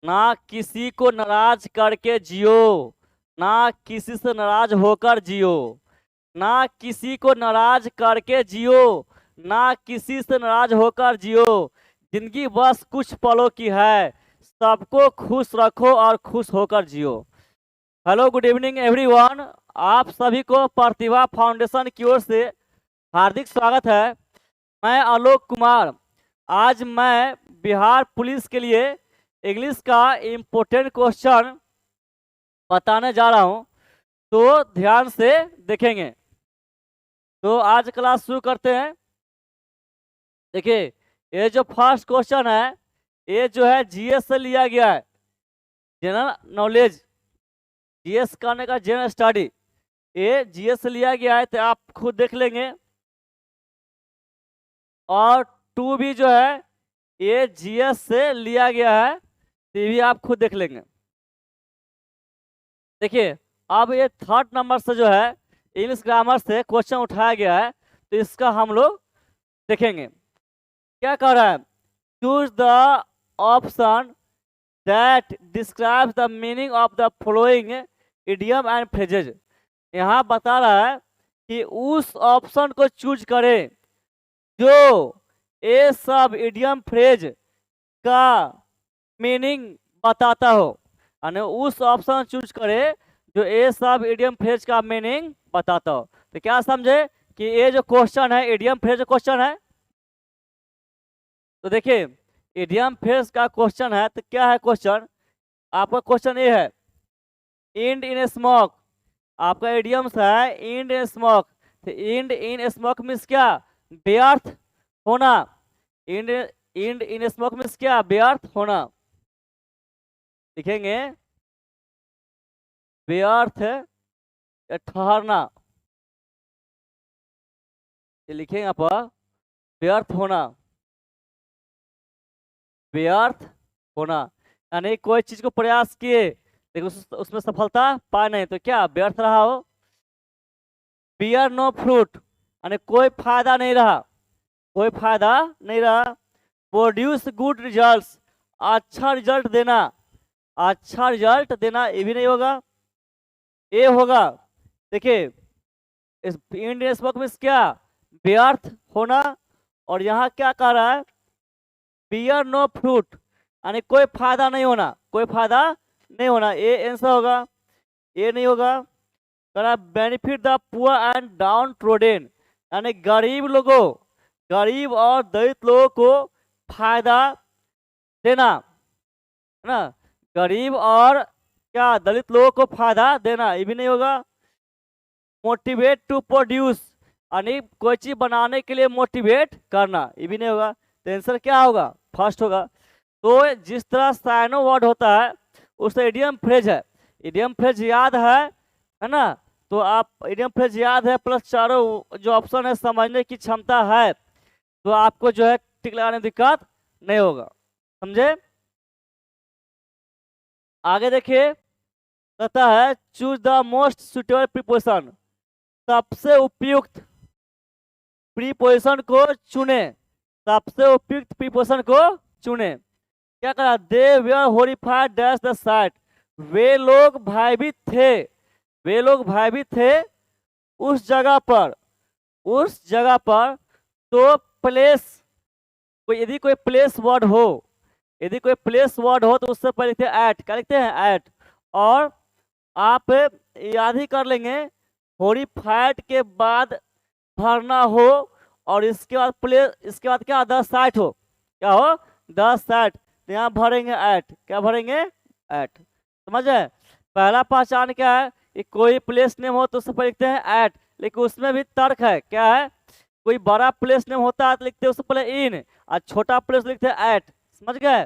ना किसी को नाराज करके जियो, ना किसी से नाराज होकर जियो। ना किसी को नाराज करके जियो, ना किसी से नाराज होकर जियो। जिंदगी बस कुछ पलों की है, सबको खुश रखो और खुश होकर जियो। Hello, good evening everyone. आप सभी को प्रतिभा फाउंडेशन की ओर से हार्दिक स्वागत है। मैं आलोक कुमार। आज मैं बिहार पुलिस के लिए इंग्लिश का इम्पोर्टेंट क्वेश्चन बताने जा रहा हूं, तो ध्यान से देखेंगे। तो आज क्लास शुरू करते हैं। देखिए, ये जो फर्स्ट क्वेश्चन है, ये जो है जीएस से लिया गया है। जनरल नॉलेज, जीएस करने का जनरल स्टडी, ये जीएस से लिया गया है, तो आप खुद देख लेंगे। और टू भी जो है ये जीएस से लिया गया है, तो ये भी आप खुद देख लेंगे। देखिए, अब ये थर्ड नंबर से जो है इंग्लिश ग्रामर से क्वेश्चन उठाया गया है, तो इसका हम लोग देखेंगे। क्या कह रहा है? Choose the option that describes the meaning of the following idiom and phrases. यहाँ बता रहा है कि उस ऑप्शन को चूज करें जो ये सब इडियम फ्रेज का मीनिंग बताता हो। यानी उस ऑप्शन चूज करे जो ये सब इडियम फ्रेज का मीनिंग बताता हो। तो क्या समझे कि ये जो क्वेश्चन है इडियम फ्रेज क्वेश्चन है। तो देखिए, इडियम फ्रेज का क्वेश्चन है, तो क्या है क्वेश्चन? आपका क्वेश्चन ये है, इंड इन स्मोक। आपका इडियम्स है इंड इन स्मोक। तो इंड इन स्मोक मीन्स क्या? व्यर्थ होना। End end in smoke means क्या? व्यर्थ होना। लिखेंगे व्यर्थ या ठहरना, ये लिखेंगे आप व्यर्थ होना। व्यर्थ होना यानी कोई चीज को प्रयास किए लेकिन उसमें सफलता पाए नहीं, तो क्या व्यर्थ रहा हो। बियर नो फ्रूट यानी कोई फायदा नहीं रहा, कोई फायदा नहीं रहा। प्रोड्यूस गुड रिजल्ट्स, अच्छा रिजल्ट देना, अच्छा रिजल्ट देना, ये भी नहीं होगा, ये होगा। देखिए, इस इंडियन स्मोक में क्या? व्यर्थ होना। और यहाँ क्या कह रहा है? बियर नो फ्रूट यानी कोई फायदा नहीं होना, कोई फायदा नहीं होना, ये आंसर होगा। ये नहीं होगा। कह benefit the poor and down trodden यानी गरीब लोगों, गरीब और दलित लोगों को फायदा देना, है ना। गरीब और क्या दलित लोगों को फायदा देना, ये भी नहीं होगा। मोटिवेट टू प्रोड्यूस यानी कोई चीज बनाने के लिए मोटिवेट करना, ये भी नहीं होगा। तो आंसर क्या होगा? फर्स्ट होगा। तो जिस तरह साइनो वर्ड होता है उससे इडियम फ्रेज है। इडियम फ्रेज याद है ना। तो आप इडियम फ्रेज याद है प्लस चारों जो ऑप्शन है समझने की क्षमता है, तो आपको जो है टिक लगाने में दिक्कत नहीं होगा। समझे? आगे देखिए, कहता है choose the most suitable preposition. सबसे उपयुक्त प्रीपोजिशन को चुने, सबसे उपयुक्त प्रीपोजिशन को चुने। क्या करा? They were horrified dash the sight. वे लोग भयभीत थे, वे लोग भयभीत थे उस जगह पर, उस जगह पर। तो प्लेस, कोई यदि कोई प्लेस वर्ड हो, यदि कोई प्लेस वर्ड हो तो उससे पहले लिखते हैं एट। क्या लिखते हैं? एट। और आप याद ही कर लेंगे, हॉरिफाइड के बाद भरना हो और इसके बाद प्लेस, इसके बाद क्या? 10 साइट हो, क्या हो? 10 साइट। तो यहाँ भरेंगे एट। क्या भरेंगे? एट। समझ है? पहला पहचान क्या है कि कोई प्लेस नेम हो तो उससे पहले लिखते हैं एट, लेकिन उसमें भी तर्क है। क्या है? कोई बड़ा प्लेस नेम होता है तो लिखते हैं उससे पहले इन, और छोटा प्लेस लिखते हैं एट। समझ गए?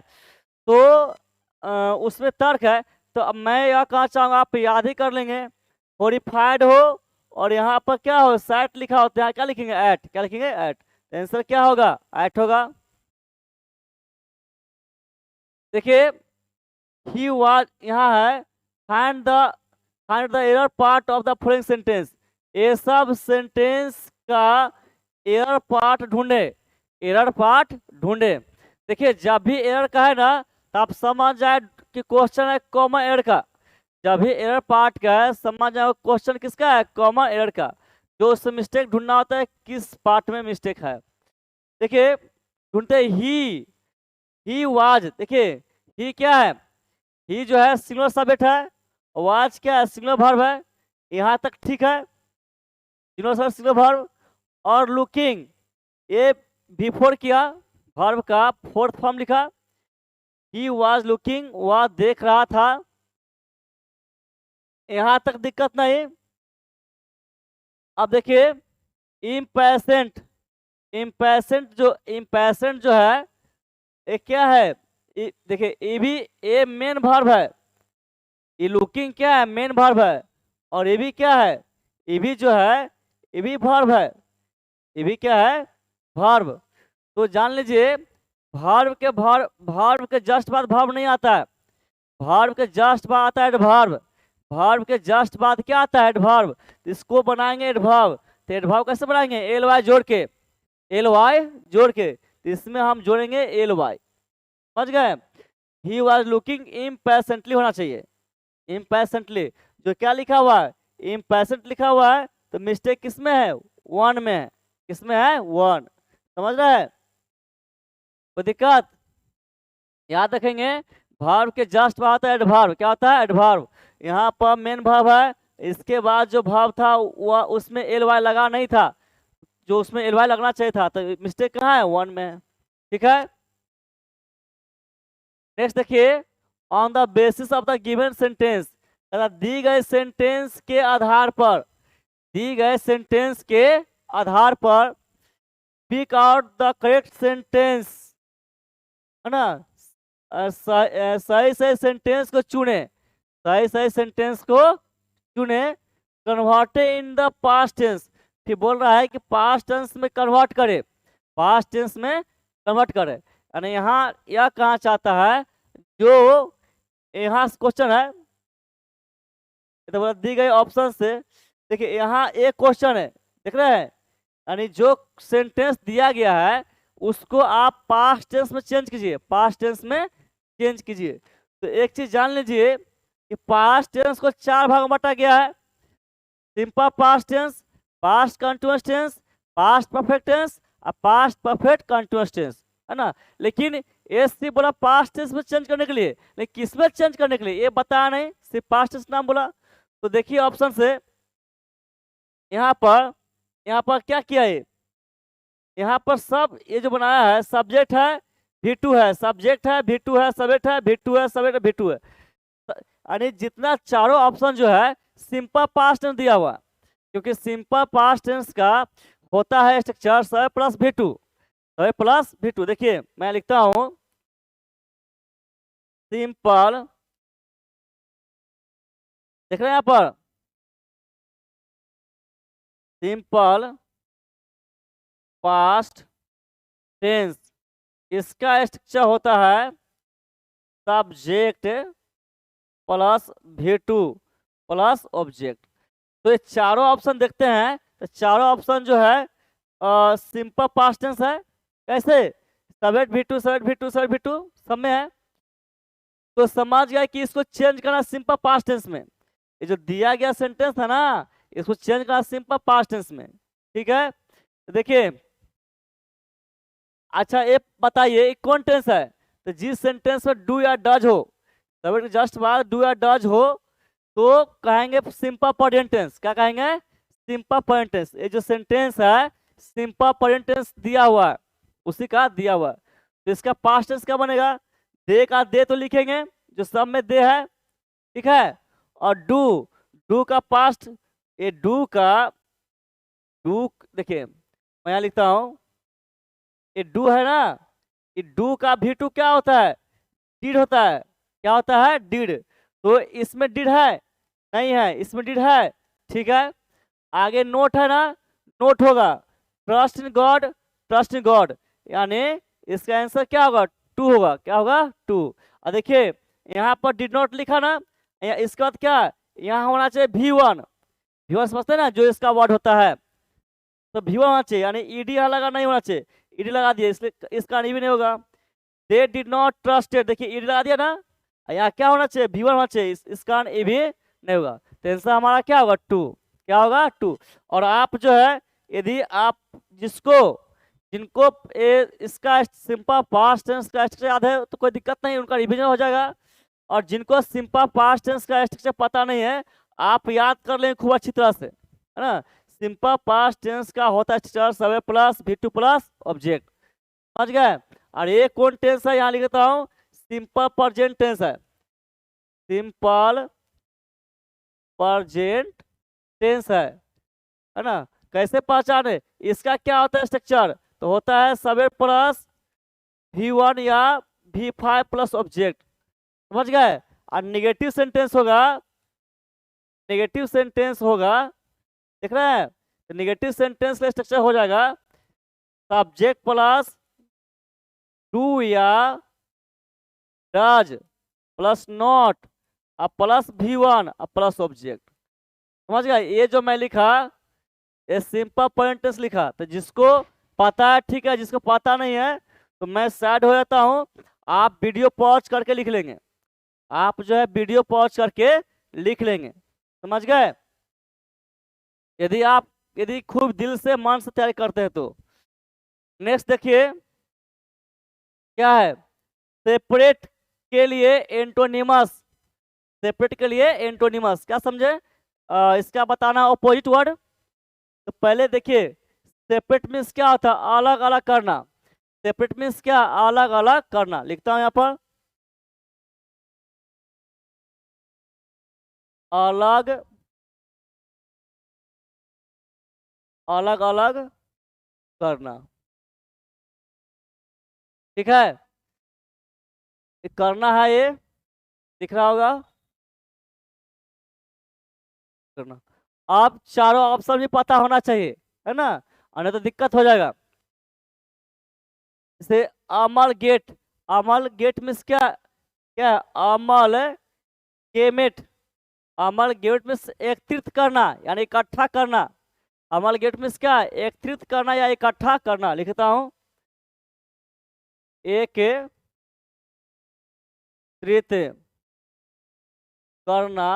तो उसमें तर्क है। तो अब मैं यह कहना चाहूंगा, आप याद ही कर लेंगे, हॉरिफाइड हो और यहाँ पर क्या हो? साइट लिखा होता है, क्या लिखेंगे? एट। क्या लिखेंगे? एट। आंसर क्या होगा? एट होगा। देखिए, ही वाज, यहाँ है find the error part of the following sentence. ये सब सेंटेंस का एरर पार्ट ढूंढे, एरर पार्ट ढूंढे। देखिए, जब भी एरर का है ना तो आप समझ जाए कि क्वेश्चन है कॉमन एरर का, जब भी एरर पार्ट का है समझ जाओ क्वेश्चन किसका है, कॉमन एरर का, जो उससे मिस्टेक ढूंढना होता है किस पार्ट में मिस्टेक है। देखिए ढूंढते ही वाज, देखिए ही क्या है, ही जो है सिंगुलर सब्जेक्ट है, वाज क्या है सिंगुलर वर्ब है, यहाँ तक ठीक है, सिंगुलर वर्ब। और लुकिंग ये बिफोर किया, वर्ब का फोर्थ फॉर्म लिखा, ही वाज लुकिंग वह देख रहा था, यहाँ तक दिक्कत नहीं। अब देखिए इम्पैशेंट, इम्पैशेंट जो है ये क्या है, देखिए ये भी ये मेन वर्ब है, ये लुकिंग क्या है मेन वर्ब है, और ये भी क्या है, ये भी जो है ये भी वर्ब है, ये भी क्या है वर्ब। तो जान लीजिए वर्ब के जस्ट बाद वर्ब नहीं आता है, वर्ब के जस्ट बाद आता है एडवर्ब, वर्ब के जस्ट बाद क्या आता है एडवर्ब, इसको बनाएंगे एडवर्ब। तो एडवर्ब कैसे बनाएंगे, एल वाई जोड़ के, एल वाई जोड़ के, तो इसमें हम जोड़ेंगे एल वाई, समझ गए। ही वॉज लुकिंग इम्पैशेंटली होना चाहिए, इम्पैशेंटली, जो क्या लिखा हुआ है इम्पैशेंट लिखा हुआ है, तो मिस्टेक किसमें है, वन में है, किसमें है वन, समझ रहे हैं, कोई दिक्कत। याद रखेंगे वर्ब के जस्ट बाद होता है एडवर्ब, क्या होता है एडवर्ब, यहाँ पर मेन वर्ब है, इसके बाद जो वर्ब था वह उसमें एल वाई लगा नहीं था, जो उसमें एल वाई लगना चाहिए था, तो मिस्टेक कहाँ है वन में है, ठीक है। नेक्स्ट देखिए on the basis of the given sentence, दी गए सेंटेंस के आधार पर, दी गए सेंटेंस के आधार पर speak out the correct sentence, है ना, सही सही सेंटेंस को चुने, सही सही सेंटेंस को चुने, converted in the past tense, फिर बोल रहा है कि पास्ट टेंस में कन्वर्ट करे, पास्ट टेंस में कन्वर्ट करे, यानी यहाँ यह कहना चाहता है, जो यहाँ क्वेश्चन है तो बोला दी गई ऑप्शन से, देखिए यहाँ एक क्वेश्चन है देख रहे हैं, यानी जो सेंटेंस दिया गया है उसको आप पास्ट टेंस में चेंज कीजिए, पास्ट टेंस में चेंज कीजिए। तो एक चीज जान लीजिए कि पास्ट टेंस को चार भाग में बांटा गया है, simple past tense, past continuous tense, past perfect tense और पास्ट परफेक्ट कंटीन्यूअस टेंस, है ना। लेकिन एससी बोला पास्ट टेंस में चेंज करने के लिए, लेकिन किस में चेंज करने के लिए ये बताया नहीं, सिर्फ पास्ट टेंस नाम बोला। तो देखिए ऑप्शन से यहाँ पर क्या किया है, यहाँ पर सब ये जो बनाया है सब्जेक्ट है V2 है, सब्जेक्ट है V2 है, सब्जेक्ट है V2 है, सब्जेक्ट है V2 है, यानी जितना चारों ऑप्शन जो है सिंपल पास्ट टेंस दिया हुआ, क्योंकि सिंपल पास्ट टेंस का होता है स्ट्रक्चर सब प्लस V2, सब प्लस V2। देखिए मैं लिखता हूं सिंपल, देख रहे हैं यहाँ पर सिंपल पास्ट टेंस, इसका स्ट्रक्चर होता है subject plus V2 plus object. तो ये चारों ऑप्शन देखते हैं, तो चारों ऑप्शन जो है सिंपल पास्ट टेंस है, कैसे subject V2 subject V2 subject V2 सब में है। तो समझ गया कि इसको चेंज करना सिंपल पास्ट टेंस में, ये जो दिया गया सेंटेंस है ना इसको चेंज करना सिंपल पास्ट टेंस में, ठीक है। तो देखिए अच्छा ये बताइए कौन टेंस है, तो जिस सेंटेंस में डू या डज हो, सब्जेक्ट जस्ट बाद डू या डज हो तो कहेंगे सिंपल प्रेजेंट टेंस, क्या कहेंगे सिंपल प्रेजेंट टेंस। ये जो सेंटेंस है सिंपल प्रेजेंट टेंस दिया हुआ है, उसी का दिया हुआ है, तो इसका पास्ट टेंस क्या बनेगा, दे का दे तो लिखेंगे जो सब में दे है, ठीक है। और डू का पास्ट, ये डू देखिए मैं यहाँ लिखता हूँ, ये डू है ना, ये डू का V2 क्या होता है डिड होता है, क्या होता है डिड, तो इसमें डिड है नहीं है, इसमें डिड है, ठीक है। आगे नोट है ना, नोट होगा trust in God, trust in God, यानी इसका आंसर क्या होगा 2 होगा, क्या होगा 2। और देखिए यहाँ पर डिड नॉट लिखा ना, इसके बाद क्या यहाँ होना चाहिए V1, V1 समझते हैं ना जो इसका वर्ड होता है, तो V1 होना चाहिए, यानी ईडी यहाँ लगा नहीं होना चाहिए, ईडी लगा दिया इसलिए इसका नहीं भी नहीं होगा। दे डिड नॉट ट्रस्टेड, देखिए ईडी लगा दिया ना, यहाँ क्या होना चाहिए, V1 होना चाहिए, इसका कारण ए भी नहीं होगा, तो आंसर हमारा क्या होगा 2, क्या होगा 2। और आप जो है यदि आप जिनको इसका सिंपल पास्ट टेंस का स्ट्रक्चर याद है तो कोई दिक्कत नहीं, उनका रिवीजन हो जाएगा। और जिनको सिंपल पास्ट टेंस का स्ट्रक्चर पता नहीं है, आप याद कर लें खूब अच्छी तरह से, है ना। सिंपल पास्ट टेंस का होता है स्ट्रक्चर सबे प्लस V2 प्लस ऑब्जेक्ट, समझ गए। और ये कौन टेंस है, यहाँ लिख देता हूँ, सिंपल प्रेजेंट टेंस है, सिंपल प्रेजेंट टेंस है ना। कैसे पहचाने, इसका क्या होता है स्ट्रक्चर, तो होता है सबे प्लस V1 या V5 प्लस ऑब्जेक्ट, समझ गए। और नेगेटिव सेंटेंस होगा, नेगेटिव सेंटेंस होगा, देख रहे हैं, तो नेगेटिव सेंटेंस का स्ट्रक्चर हो जाएगा सब्जेक्ट प्लस डू या डज प्लस नॉट और प्लस V1 और प्लस ऑब्जेक्ट, समझ गए। ये जो मैं लिखा ये सिंपल प्रेजेंट टेंस लिखा, तो जिसको पता है ठीक है, जिसको पता नहीं है तो मैं साइड हो जाता हूँ, आप वीडियो पॉज करके लिख लेंगे, आप जो है वीडियो पॉज करके लिख लेंगे, समझ गए। यदि खूब दिल से मन से तैयारी करते हैं तो। नेक्स्ट देखिए क्या है, सेपरेट के लिए एंटोनिमस, सेपरेट के लिए एंटोनिमस क्या समझे, इसका बताना ऑपोजिट वर्ड। तो पहले देखिए सेपरेट मीन्स क्या होता है, अलग अलग करना, सेपरेट मीन्स क्या, अलग अलग करना, लिखता हूं यहाँ पर, अलग अलग अलग करना, ठीक है, ये करना है, ये दिख रहा होगा करना। आप चारों ऑप्शन भी पता होना चाहिए, है ना, और नहीं तो दिक्कत हो जाएगा। जैसे अमल गेट मीन्स क्या, क्या है? अमल गेमेट, अमल गेट मीन्स एकत्रित करना यानी इकट्ठा करना, अमल गेट मीन्स क्या, एकत्रित करना या इकट्ठा करना, लिखता हूं एकत्रित करना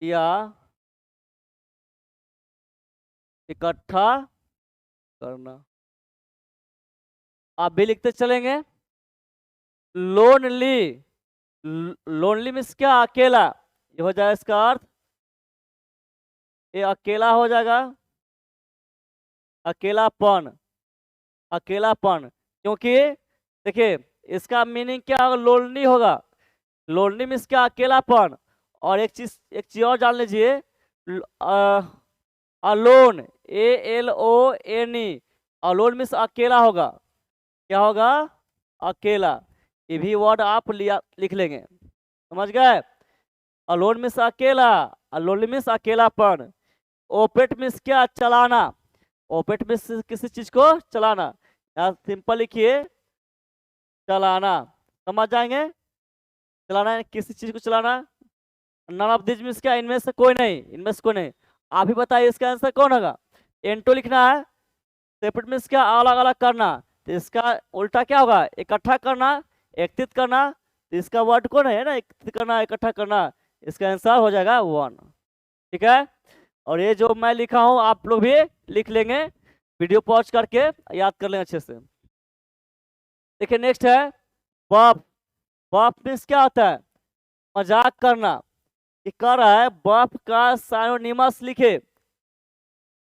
या इकट्ठा करना। आप भी लिखते चलेंगे, लोनली, लोनली मीन्स क्या, अकेला, ये हो जाएगा इसका अर्थ, ये अकेला हो जाएगा, अकेलापन, अकेलापन, क्योंकि देखिए इसका मीनिंग क्या होगा, लोनली होगा, लोनली मीन्स क्या, अकेलापन। और एक चीज और जान लीजिए, अलोन, ALONE, अलोन मीन्स अकेला होगा, क्या होगा, अकेला, ये भी वर्ड आप लिख लेंगे, समझ गए। अलोन मीन्स अकेला, अलोन मीन्स अकेलापन। ओपेट मीन्स क्या, चलाना, ओपेट मीन्स किसी चीज को चलाना, यहाँ सिंपल लिखिए चलाना, समझ जाएंगे, चलाना है किसी चीज को चलाना। नन ऑफ दिस मीन्स क्या, इनमें से कोई नहीं, इनमें से कोई नहीं। आप ही बताइए इसका आंसर कौन होगा, एंटो लिखना है, सेपरेट मीन्स क्या, अलग अलग करना, तो इसका उल्टा क्या होगा, इकट्ठा करना, एकत्रित करना, तो इसका वर्ड कौन है ना, एकत्रित करना, इकट्ठा करना, इसका आंसर हो जाएगा 1, ठीक है। और ये जो मैं लिखा हूं आप लोग भी लिख लेंगे, वीडियो पॉज करके याद कर लेंगे अच्छे से। देखिए नेक्स्ट है बफ, बफ मीन्स क्या होता है, मजाक करना, ये कर रहा है, बफ का साइनोनिमस लिखे,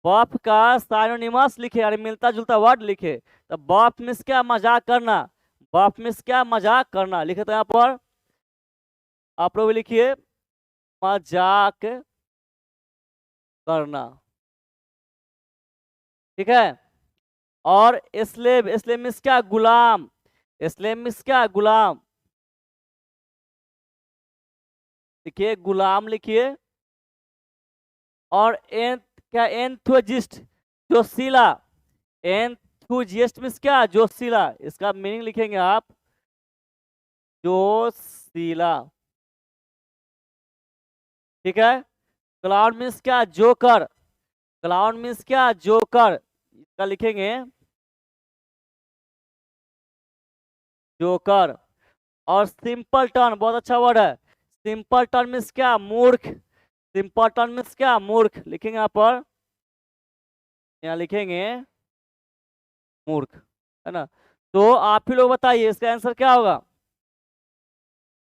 बफ का साइनोनिमस लिखे यानी मिलता जुलता वर्ड लिखे, तो बफ मीन्स क्या, मजाक करना, बफ मीन्स क्या, मजाक करना, लिखे तो यहाँ पर आप लोग लिखिए मजाक करना, ठीक है। और स्लेव, स्लेव मीन्स क्या, गुलाम, स्लेव मीन्स क्या, गुलाम, लिखिए गुलाम लिखिए। और क्या, एंथुजिस्ट, जोशीला, एंथुजिस्ट मीन्स क्या, जोशीला, इसका मीनिंग लिखेंगे आप जोशीला, ठीक है। क्लाउन मीन्स क्या, जोकर, क्लाउन मीन्स क्या, जोकर, इसका लिखेंगे जोकर। और सिंपल टर्न बहुत अच्छा वर्ड है। सिंपल टर्न मीन्स क्या? मूर्ख। सिंपल टर्न मीन्स क्या? मूर्ख। लिखेंगे यहाँ पर, यहाँ लिखेंगे मूर्ख, है ना। तो आप ही लोग बताइए इसका आंसर क्या होगा?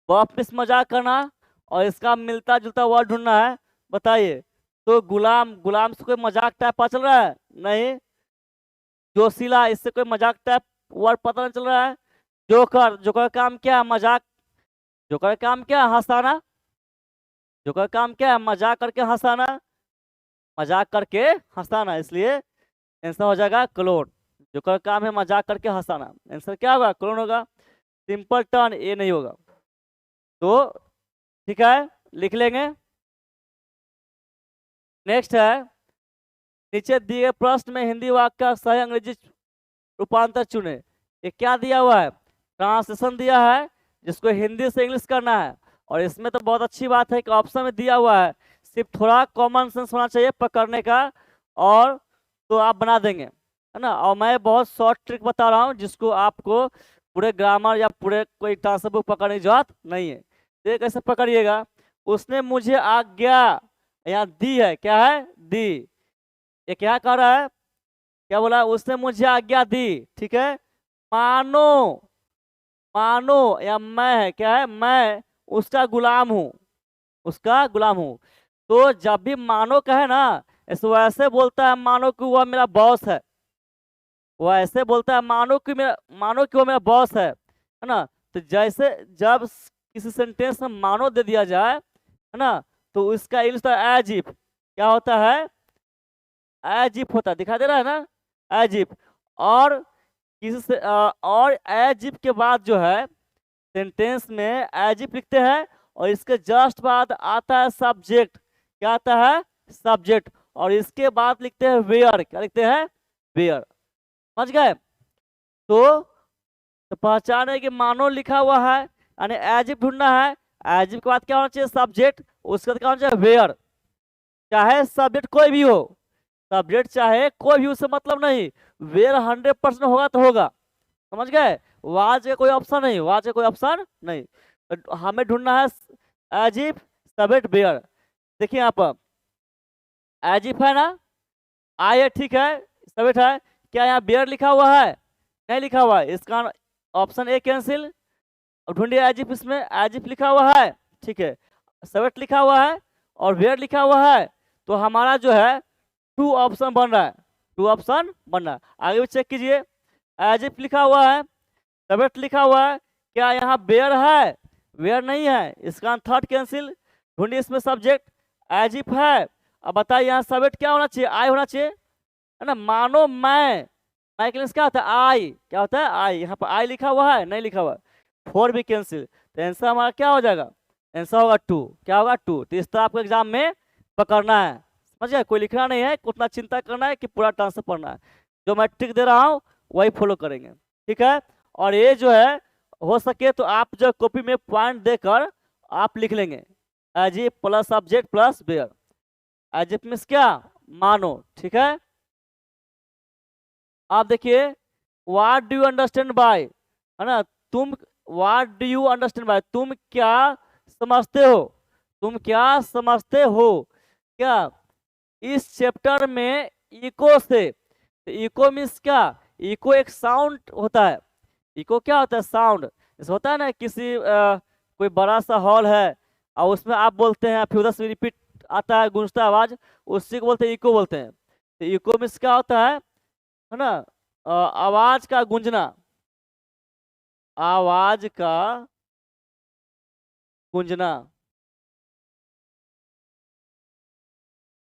वापस मजाक करना और इसका मिलता जुलता वर्ड ढूंढना है। बताइए। तो गुलाम, गुलाम से कोई मजाक टाइप पता चल रहा है? नहीं। जोशीला, इससे कोई मजाक टाइप वर्ड पता नहीं चल रहा है। जोकर, जोकर का काम क्या है? मजाक। जोकर का काम क्या है? हंसाना। जोकर का काम क्या है? मजाक करके हंसाना। मजाक करके हंसाना, इसलिए आंसर हो जाएगा क्लोन। जोकर का काम है मजाक करके हंसाना, आंसर क्या होगा? क्लोन होगा। सिंपल टर्न ये नहीं होगा। तो ठीक है, लिख लेंगे। नेक्स्ट है, नीचे दिए गए प्रश्न में हिंदी वाक्य का सही अंग्रेजी रूपांतर चुने। ये क्या दिया हुआ है? ट्रांसलेशन दिया है, जिसको हिंदी से इंग्लिश करना है। और इसमें तो बहुत अच्छी बात है कि ऑप्शन में दिया हुआ है, सिर्फ थोड़ा कॉमन सेंस होना चाहिए पकड़ने का, और तो आप बना देंगे, है ना। और मैं बहुत शॉर्ट ट्रिक बता रहा हूँ, जिसको आपको पूरे ग्रामर या पूरे कोई ट्रांसलेशन बुक पकड़ने की जरूरत नहीं है। तो ये कैसे पकड़िएगा? उसने मुझे आज्ञा, यहाँ दी है, क्या है? दी। ये क्या कर रहा है? क्या बोला? उसने मुझे आज्ञा दी, ठीक है। मानो, मानो या मैं है, क्या है? मैं उसका गुलाम हूँ, उसका गुलाम हूँ। तो जब भी मानो कहे ना, ऐसे वैसे बोलता है मानो कि वह मेरा बॉस है। वो ऐसे बोलता है मानो कि मेरा, मानो कि वो मेरा बॉस है ना। तो जैसे जब किसी सेंटेंस में मानो दे दिया जाए, है ना, तो उसका इंग्लिश होता है एज इफ। क्या होता है? एज इफ होता है, दिखाई दे रहा है ना, एज इफ। और किसी से और एज इफ के बाद जो है सेंटेंस में एज इफ लिखते हैं, और इसके जस्ट बाद आता है सब्जेक्ट। क्या आता है? सब्जेक्ट। और इसके बाद लिखते हैं वेयर। क्या लिखते हैं? वेयर। समझ गए? तो पहचाने कि मानो लिखा हुआ है, यानी एज इफ ढूंढना है। एज इफ के बाद क्या होना चाहिए? सब्जेक्ट। उसके बाद क्या होना चाहिए? वेयर। चाहे सब्जेक्ट कोई भी हो, सब्जेक्ट चाहे कोई भी, उससे मतलब नहीं। वेयर 100% होगा तो होगा। समझ गए? वाज का कोई ऑप्शन नहीं, वाज का कोई ऑप्शन नहीं। तो हमें ढूंढना है एज इफ, सब्जेक्ट, वेयर। देखिए यहाँ पर एज इफ है ना, आई है, ठीक है, सब्जेक्ट है। क्या यहाँ वेयर लिखा हुआ है? नहीं लिखा हुआ है, इसका ऑप्शन ए कैंसिल। अब ढूंढिए एज इफ, इसमें एज इफ लिखा हुआ है, ठीक है, सब्जेक्ट लिखा हुआ है और वेयर लिखा हुआ है। तो हमारा जो है टू ऑप्शन बन रहा है, टू ऑप्शन बन रहा है। आगे भी चेक कीजिए, एज इफ लिखा हुआ है, सब्जेक्ट लिखा हुआ है। क्या यहाँ वेयर है? वेयर नहीं है, इसका थर्ड कैंसिल। ढूंढिए इसमें सब्जेक्ट, एज इफ है। अब बताइए यहाँ सब्जेक्ट क्या होना चाहिए? आई होना चाहिए, है ना। मानो मैं के लिए क्या होता है? आई। क्या होता है? आई। यहाँ पर आई लिखा हुआ है, नहीं लिखा हुआ है, फोर भी कैंसिल। तो आंसर हमारा क्या हो जाएगा? आंसर होगा टू। क्या होगा? टू। तो इस तरह आपको एग्जाम में पकड़ना है। समझ गए? कोई लिखना नहीं है, उतना चिंता करना है कि पूरा ट्रांसफर पढ़ना है। जो मैं ट्रिक दे रहा हूँ वही फॉलो करेंगे, ठीक है। और ये जो है, हो सके तो आप जो कॉपी में पॉइंट देकर आप लिख लेंगे, as if plus subject plus where. As if means क्या? मानो, ठीक है। आप देखिए, what do you understand by, है ना, तुम, what do you understand by, तुम क्या समझते हो, तुम क्या समझते हो। क्या इस चैप्टर में इको से, तो इको मीन्स क्या? इको एक साउंड होता है। इको क्या होता है? साउंड। जैसे होता है ना, किसी कोई बड़ा सा हॉल है और उसमें आप बोलते हैं, फिर उधर से रिपीट आता है, गूंजता आवाज, उसी को बोलते हैं इको बोलते हैं। तो इको मीन्स क्या होता है ना, आवाज का गूंजना, आवाज का गूंजना,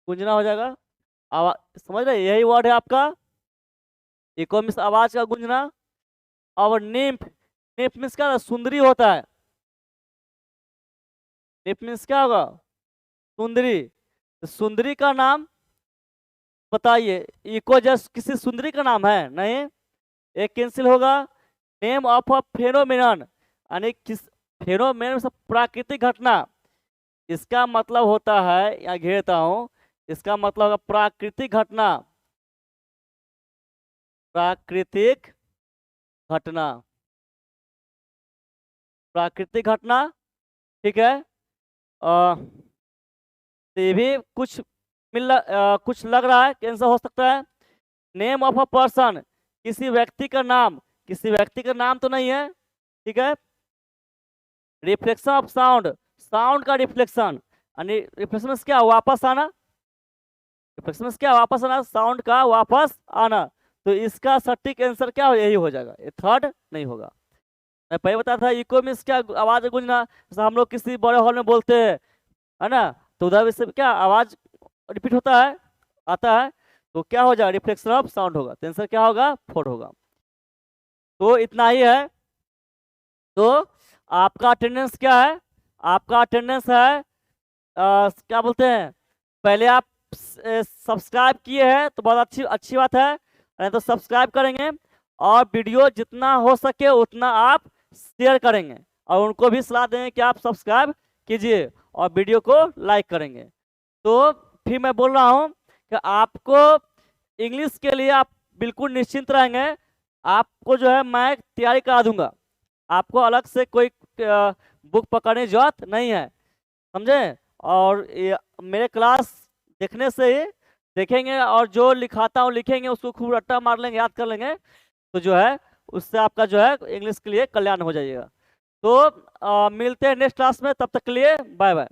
गूंजना हो जाएगा। आवाज, समझ रहे? यही वर्ड है आपका, इको मीन्स आवाज का गूंजना। और निम्फ, निम्फ मीन्स क्या? सुंदरी होता है। निम्फ मीन्स क्या होगा? सुंदरी। तो सुंदरी का नाम बताइए। इको जस्ट किसी सुंदरी का नाम है? नहीं, एक कैंसिल होगा। नेम ऑफ अ फेनोमेनन, यानी किस, फेनोमेनन मतलब प्राकृतिक घटना। इसका मतलब होता है, यहाँ घेरता हूं, इसका मतलब होगा प्राकृतिक घटना, प्राकृतिक घटना, प्राकृतिक घटना, ठीक है। तो ये भी कुछ कुछ लग रहा है कि आंसर हो सकता है। नेम ऑफ अ पर्सन, किसी व्यक्ति का नाम, किसी व्यक्ति का नाम तो नहीं है, ठीक है। रिफ्लेक्शन ऑफ साउंड, साउंड का रिफ्लेक्शन, यानी रिफ्लेक्शन क्या, वापस आना, रिफ्लेक्शन क्या, वापस आना, साउंड का वापस आना। तो इसका सटीक आंसर क्या हो, यही हो जाएगा, ये थर्ड नहीं होगा। मैं पहले बताया था इको मीन्स क्या, आवाज गूंजना, जैसे हम लोग किसी बड़े हॉल में बोलते हैं, है ना, तो उधर से क्या आवाज रिपीट होता है, आता है, तो क्या हो जाएगा, रिफ्लेक्शन ऑफ साउंड होगा। तो आंसर क्या होगा, 4 होगा। तो इतना ही है। तो आपका अटेंडेंस क्या है, आपका अटेंडेंस है क्या बोलते हैं, पहले आप सब्सक्राइब किए हैं तो बहुत अच्छी अच्छी बात है, नहीं तो सब्सक्राइब करेंगे, और वीडियो जितना हो सके उतना आप शेयर करेंगे, और उनको भी सलाह देंगे कि आप सब्सक्राइब कीजिए और वीडियो को लाइक करेंगे। तो फिर मैं बोल रहा हूँ कि आपको इंग्लिश के लिए आप बिल्कुल निश्चिंत रहेंगे, आपको जो है मैं तैयारी करा दूंगा, आपको अलग से कोई बुक पकड़ने की जरूरत नहीं है, समझे। और मेरे क्लास देखने से ही देखेंगे, और जो लिखाता हूँ लिखेंगे, उसको खूब रट्टा मार लेंगे, याद कर लेंगे, तो जो है उससे आपका जो है इंग्लिश के लिए कल्याण हो जाएगा। तो मिलते हैं नेक्स्ट क्लास में, तब तक के लिए बाय बाय।